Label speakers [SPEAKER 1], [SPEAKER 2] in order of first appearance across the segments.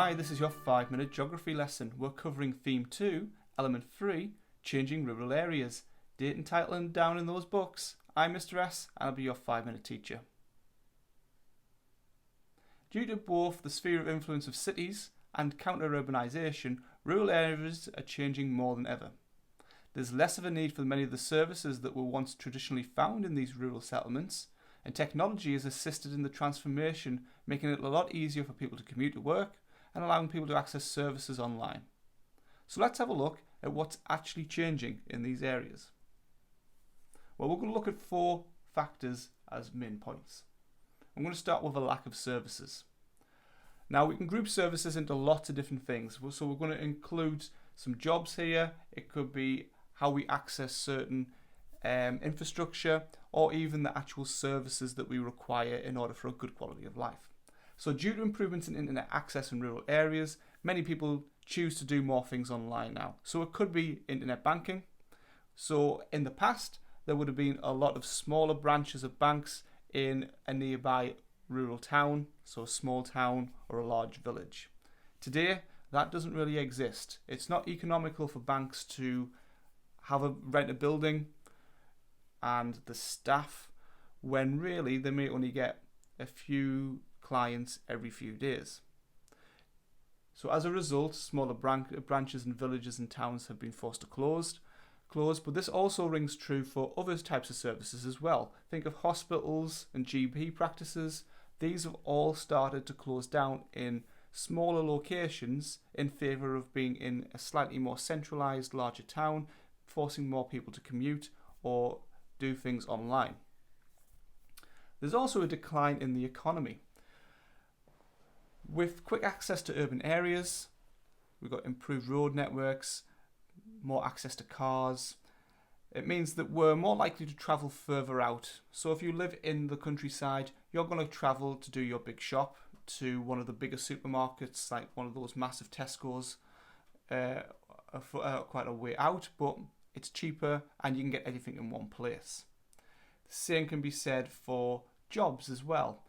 [SPEAKER 1] Hi, this is your 5-minute geography lesson. We're covering Theme 2, Element 3, Changing Rural Areas. Date and title and down in those books. I'm Mr. S and I'll be your 5-minute teacher. Due to both the sphere of influence of cities and counter-urbanisation, rural areas are changing more than ever. There's less of a need for many of the services that were once traditionally found in these rural settlements, and technology has assisted in the transformation, making it a lot easier for people to commute to work and allowing people to access services online. So let's have a look at what's actually changing in these areas. Well, we're going to look at 4 factors as main points. I'm going to start with a lack of services. Now, we can group services into lots of different things. So we're going to include some jobs here. It could be how we access certain infrastructure, or even the actual services that we require in order for a good quality of life. So due to improvements in internet access in rural areas, many people choose to do more things online now. So it could be internet banking. So in the past, there would have been a lot of smaller branches of banks in a nearby rural town, so a small town or a large village. Today, that doesn't really exist. It's not economical for banks to rent a building and the staff when really they may only get a few clients every few days. So as a result, smaller branches and villages and towns have been forced to close, but this also rings true for other types of services as well. Think of hospitals and GP practices. These have all started to close down in smaller locations in favour of being in a slightly more centralised, larger town, forcing more people to commute or do things online. There's also a decline in the economy. With quick access to urban areas, we've got improved road networks, more access to cars. It means that we're more likely to travel further out. So if you live in the countryside, you're going to travel to do your big shop to one of the bigger supermarkets, like one of those massive Tesco's, quite a way out, but it's cheaper and you can get everything in one place. The same can be said for jobs as well.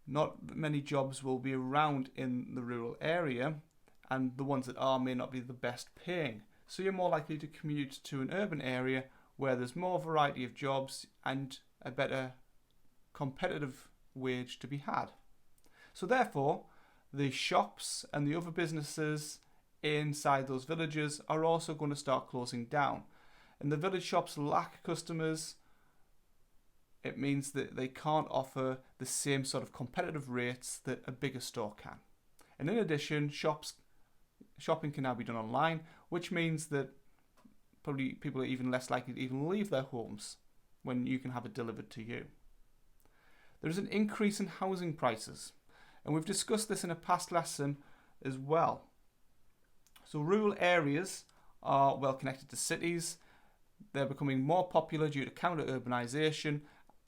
[SPEAKER 1] Not many jobs will be around in the rural area, and the ones that are may not be the best paying. So you're more likely to commute to an urban area where there's more variety of jobs and a better competitive wage to be had. So therefore, the shops and the other businesses inside those villages are also going to start closing down. And the village shops lack customers. It means that they can't offer the same sort of competitive rates that a bigger store can. And in addition, shopping can now be done online, which means that probably people are even less likely to even leave their homes when you can have it delivered to you. There's an increase in housing prices, and we've discussed this in a past lesson as well. So rural areas are well connected to cities. They're becoming more popular due to counter-urbanisation.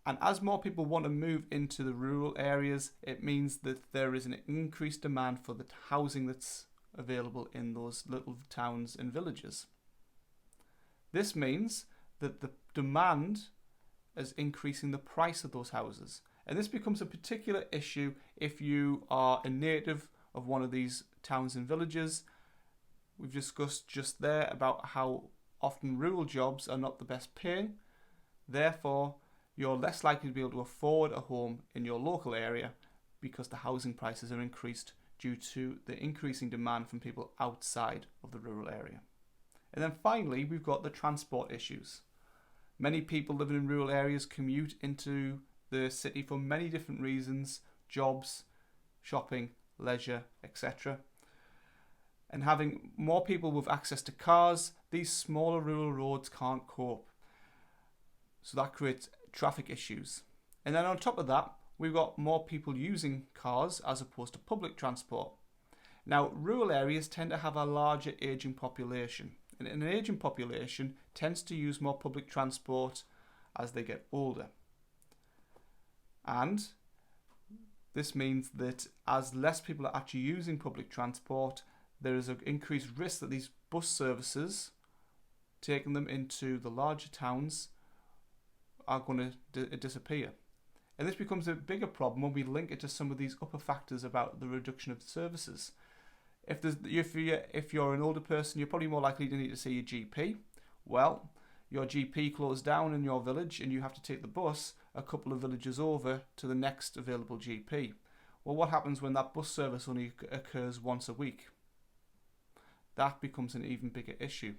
[SPEAKER 1] And as more people want to move into the rural areas, it means that there is an increased demand for the housing that's available in those little towns and villages. This means that the demand is increasing the price of those houses. And this becomes a particular issue if you are a native of one of these towns and villages. We've discussed just there about how often rural jobs are not the best paying. Therefore, you're less likely to be able to afford a home in your local area because the housing prices are increased due to the increasing demand from people outside of the rural area. And then finally, we've got the transport issues. Many people living in rural areas commute into the city for many different reasons: jobs, shopping, leisure, etc. And having more people with access to cars, these smaller rural roads can't cope. So that creates traffic issues. And then on top of that, we've got more people using cars as opposed to public transport. Now, rural areas tend to have a larger ageing population, and an ageing population tends to use more public transport as they get older. And this means that as less people are actually using public transport, there is an increased risk that these bus services, taking them into the larger towns, are going to disappear. And this becomes a bigger problem when we link it to some of these upper factors about the reduction of services. If you're an older person, you're probably more likely to need to see your GP. Well, your GP closed down in your village and you have to take the bus a couple of villages over to the next available GP. Well, what happens when that bus service only occurs once a week? That becomes an even bigger issue.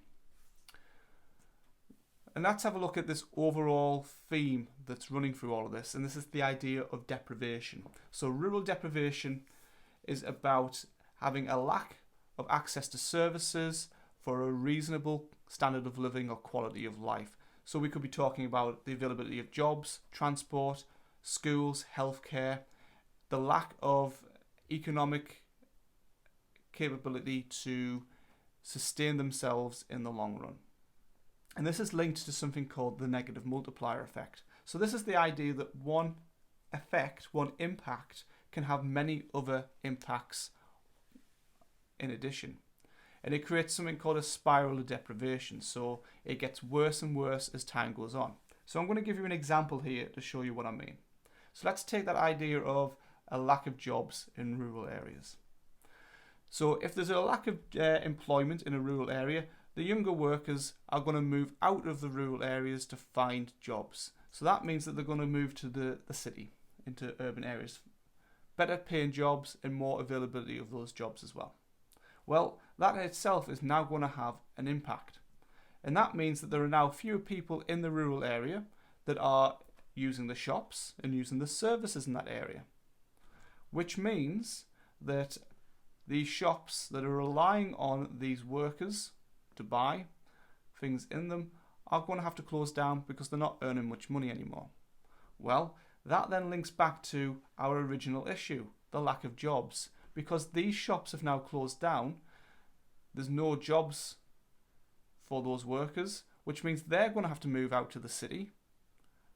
[SPEAKER 1] And let's have a look at this overall theme that's running through all of this, and this is the idea of deprivation. So rural deprivation is about having a lack of access to services for a reasonable standard of living or quality of life. So we could be talking about the availability of jobs, transport, schools, healthcare, the lack of economic capability to sustain themselves in the long run. And this is linked to something called the negative multiplier effect. So this is the idea that one effect, one impact, can have many other impacts in addition. And it creates something called a spiral of deprivation. So it gets worse and worse as time goes on. So I'm going to give you an example here to show you what I mean. So let's take that idea of a lack of jobs in rural areas. So if there's a lack of employment in a rural area, the younger workers are going to move out of the rural areas to find jobs. So that means that they're going to move to the city, into urban areas. Better paying jobs and more availability of those jobs as well. Well, that in itself is now going to have an impact. And that means that there are now fewer people in the rural area that are using the shops and using the services in that area. Which means that these shops that are relying on these workers to buy things in them are going to have to close down because they're not earning much money anymore. Well, that then links back to our original issue, the lack of jobs. Because these shops have now closed down, there's no jobs for those workers, which means they're going to have to move out to the city,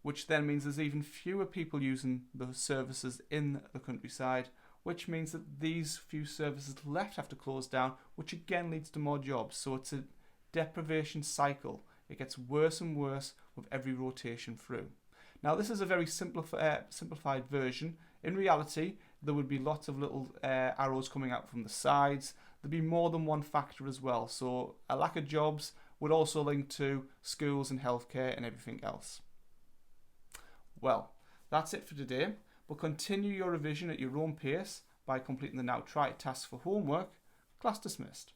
[SPEAKER 1] which then means there's even fewer people using the services in the countryside, which means that these few services left have to close down, which again leads to more jobs. So it's a deprivation cycle. It gets worse and worse with every rotation through. Now this is a very simplified version. In reality, there would be lots of little arrows coming out from the sides. There'd be more than one factor as well. So a lack of jobs would also link to schools and healthcare and everything else. Well, that's it for today. But continue your revision at your own pace by completing the Now Try It tasks for homework. Class dismissed.